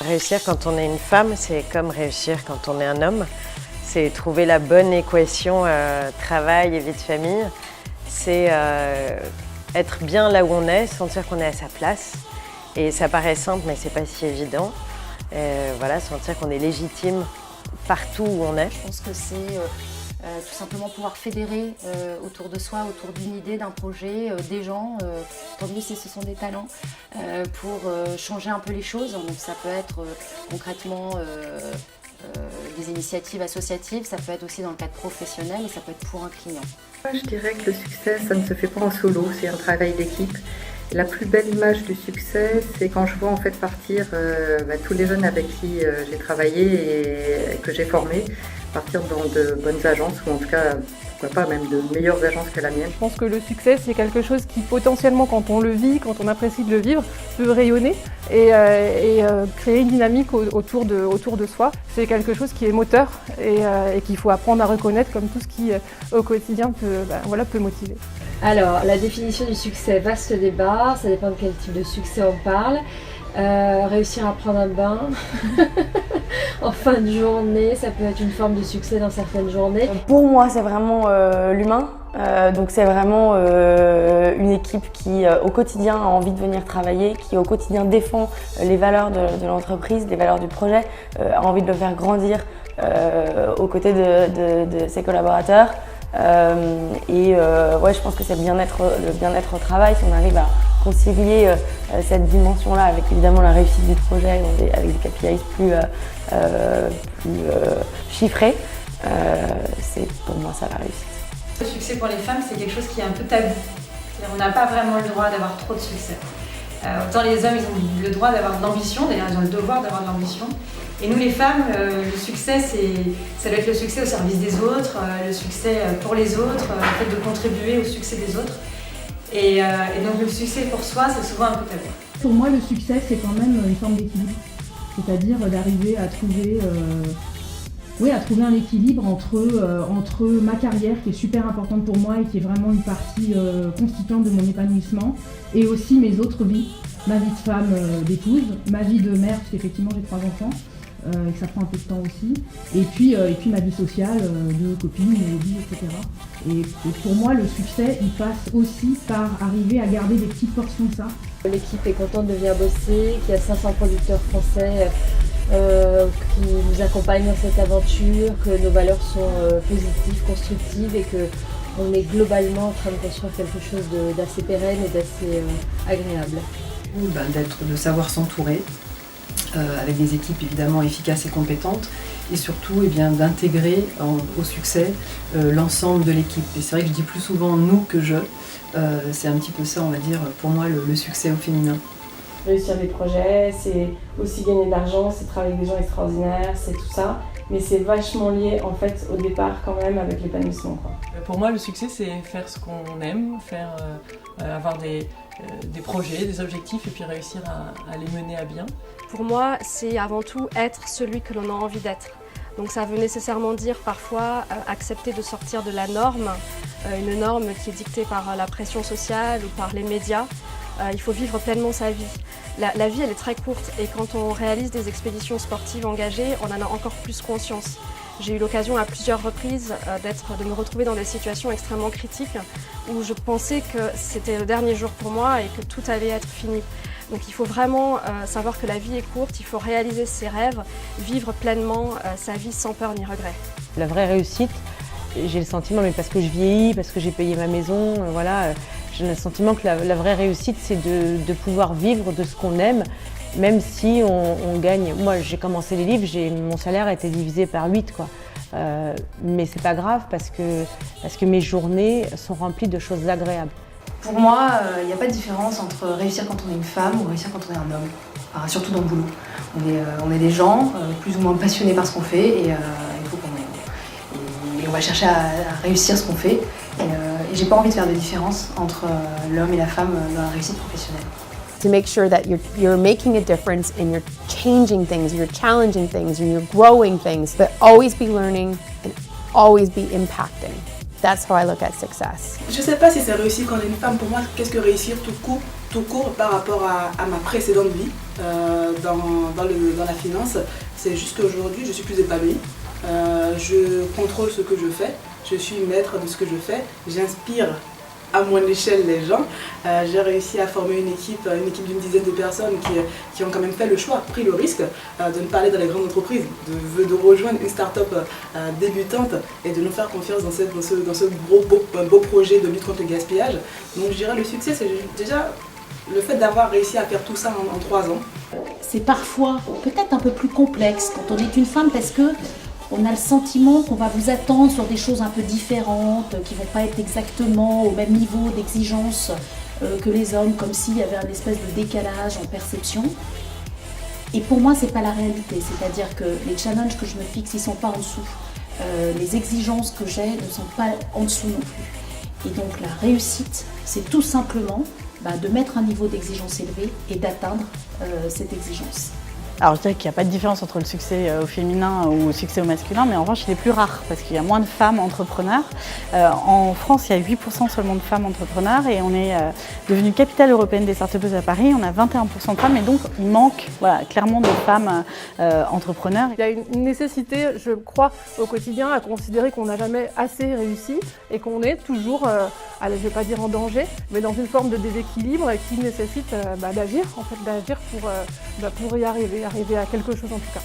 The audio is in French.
Réussir quand on est une femme, c'est comme réussir quand on est un homme. C'est trouver la bonne équation travail et vie de famille. C'est être bien là où on est, sentir qu'on est à sa place. Et ça paraît simple, mais c'est pas si évident. Voilà, sentir qu'on est légitime partout où on est. Je pense que c'est tout simplement pouvoir fédérer autour de soi, autour d'une idée, d'un projet, des gens, tant mieux si ce sont des talents, pour changer un peu les choses. Donc ça peut être concrètement des initiatives associatives, ça peut être aussi dans le cadre professionnel et ça peut être pour un client. Je dirais que le succès, ça ne se fait pas en solo, c'est un travail d'équipe. La plus belle image du succès, c'est quand je vois en fait partir tous les jeunes avec qui j'ai travaillé et que j'ai formés, partir dans de bonnes agences ou en tout cas, pourquoi pas même de meilleures agences que la mienne. Je pense que le succès, c'est quelque chose qui potentiellement, quand on le vit, quand on apprécie de le vivre, peut rayonner et créer une dynamique autour de soi. C'est quelque chose qui est moteur et qu'il faut apprendre à reconnaître comme tout ce qui, au quotidien, peut motiver. Alors, la définition du succès, vaste débat, ça dépend de quel type de succès on parle. Réussir à prendre un bain en fin de journée, ça peut être une forme de succès dans certaines journées. Pour moi, c'est vraiment l'humain. Donc c'est vraiment une équipe qui au quotidien a envie de venir travailler, qui au quotidien défend les valeurs de l'entreprise, les valeurs du projet, a envie de le faire grandir aux côtés de ses collaborateurs. Ouais, je pense que c'est le bien-être au travail, si on arrive à concilier cette dimension-là avec évidemment la réussite du projet, avec des KPIs plus chiffrés, c'est pour moi ça la réussite. Le succès pour les femmes, c'est quelque chose qui est un peu tabou. On n'a pas vraiment le droit d'avoir trop de succès. Autant les hommes, ils ont le droit d'avoir de l'ambition, d'ailleurs ils ont le devoir d'avoir de l'ambition. Et nous les femmes, le succès, ça doit être le succès au service des autres, le succès pour les autres, le fait de contribuer au succès des autres. Et donc le succès pour soi, c'est souvent un peu tabou. Pour moi, le succès, c'est quand même une forme d'équilibre. C'est-à-dire d'arriver à trouver un équilibre entre ma carrière, qui est super importante pour moi et qui est vraiment une partie constituante de mon épanouissement, et aussi mes autres vies. Ma vie de femme, d'épouse, ma vie de mère, parce qu'effectivement j'ai 3 enfants, et que ça prend un peu de temps aussi, et puis ma vie sociale, de copines, de hobbies, etc. Et pour moi, le succès, il passe aussi par arriver à garder des petites portions de ça. L'équipe est contente de venir bosser, qu'il y a 500 producteurs français qui nous accompagnent dans cette aventure, que nos valeurs sont positives, constructives et qu'on est globalement en train de construire quelque chose d'assez pérenne et d'assez agréable. De savoir s'entourer avec des équipes évidemment efficaces et compétentes et surtout d'intégrer au succès l'ensemble de l'équipe. Et c'est vrai que je dis plus souvent nous que je, c'est un petit peu ça on va dire pour moi le succès au féminin. Réussir des projets, c'est aussi gagner de l'argent, c'est travailler avec des gens extraordinaires, c'est tout ça. Mais c'est vachement lié en fait au départ quand même avec l'épanouissement. Pour moi le succès c'est faire ce qu'on aime, avoir des projets, des objectifs et puis réussir à les mener à bien. Pour moi c'est avant tout être celui que l'on a envie d'être. Donc ça veut nécessairement dire parfois accepter de sortir de la norme, une norme qui est dictée par la pression sociale ou par les médias. Il faut vivre pleinement sa vie. La vie elle est très courte et quand on réalise des expéditions sportives engagées, on en a encore plus conscience. J'ai eu l'occasion à plusieurs reprises de me retrouver dans des situations extrêmement critiques où je pensais que c'était le dernier jour pour moi et que tout allait être fini. Donc il faut vraiment savoir que la vie est courte, il faut réaliser ses rêves, vivre pleinement sa vie sans peur ni regret. La vraie réussite, j'ai le sentiment, mais parce que je vieillis, parce que j'ai payé ma maison, j'ai le sentiment que la vraie réussite, c'est de pouvoir vivre de ce qu'on aime, même si on gagne. Moi, j'ai commencé les livres, mon salaire a été divisé par 8, quoi. Mais c'est pas grave parce que mes journées sont remplies de choses agréables. Pour moi, il n'y a pas de différence entre réussir quand on est une femme ou réussir quand on est un homme, enfin, surtout dans le boulot. On est des gens plus ou moins passionnés par ce qu'on fait et il faut on va chercher à réussir ce qu'on fait. Et j'ai pas envie de faire de différence entre l'homme et la femme dans la réussite professionnelle. To make sure that you're making a difference and you're changing things, you're challenging things, and you're growing things, but always be learning and always be impacting. That's how I look at success. Je sais pas si c'est réussir quand on est une femme. Pour moi, qu'est-ce que réussir tout court? tout court par rapport à ma précédente vie dans la finance. C'est juste qu'aujourd'hui je suis plus épanouie, je contrôle ce que je fais, je suis maître de ce que je fais, j'inspire à mon échelle les gens. J'ai réussi à former une équipe d'une dizaine de personnes qui ont quand même fait le choix, pris le risque de ne pas aller dans les grandes entreprises, de rejoindre une start-up débutante et de nous faire confiance dans ce beau projet de lutte contre le gaspillage. Donc je dirais le succès, c'est déjà le fait d'avoir réussi à faire tout ça en 3 ans. C'est parfois peut-être un peu plus complexe quand on est une femme parce que on a le sentiment qu'on va vous attendre sur des choses un peu différentes, qui ne vont pas être exactement au même niveau d'exigence que les hommes, comme s'il y avait un espèce de décalage en perception. Et pour moi, ce n'est pas la réalité, c'est-à-dire que les challenges que je me fixe, ils ne sont pas en dessous. Les exigences que j'ai ne sont pas en dessous non plus. Et donc la réussite, c'est tout simplement de mettre un niveau d'exigence élevé et d'atteindre cette exigence. Alors je dirais qu'il n'y a pas de différence entre le succès au féminin ou le succès au masculin, mais en revanche il est plus rare parce qu'il y a moins de femmes entrepreneurs. En France, il y a 8% seulement de femmes entrepreneurs et on est devenu capitale européenne des start-upeuses à Paris. On a 21% de femmes et donc il manque clairement de femmes entrepreneurs. Il y a une nécessité, je crois, au quotidien à considérer qu'on n'a jamais assez réussi et qu'on est toujours, je ne vais pas dire en danger, mais dans une forme de déséquilibre qui nécessite d'agir pour y arriver à quelque chose en tout cas.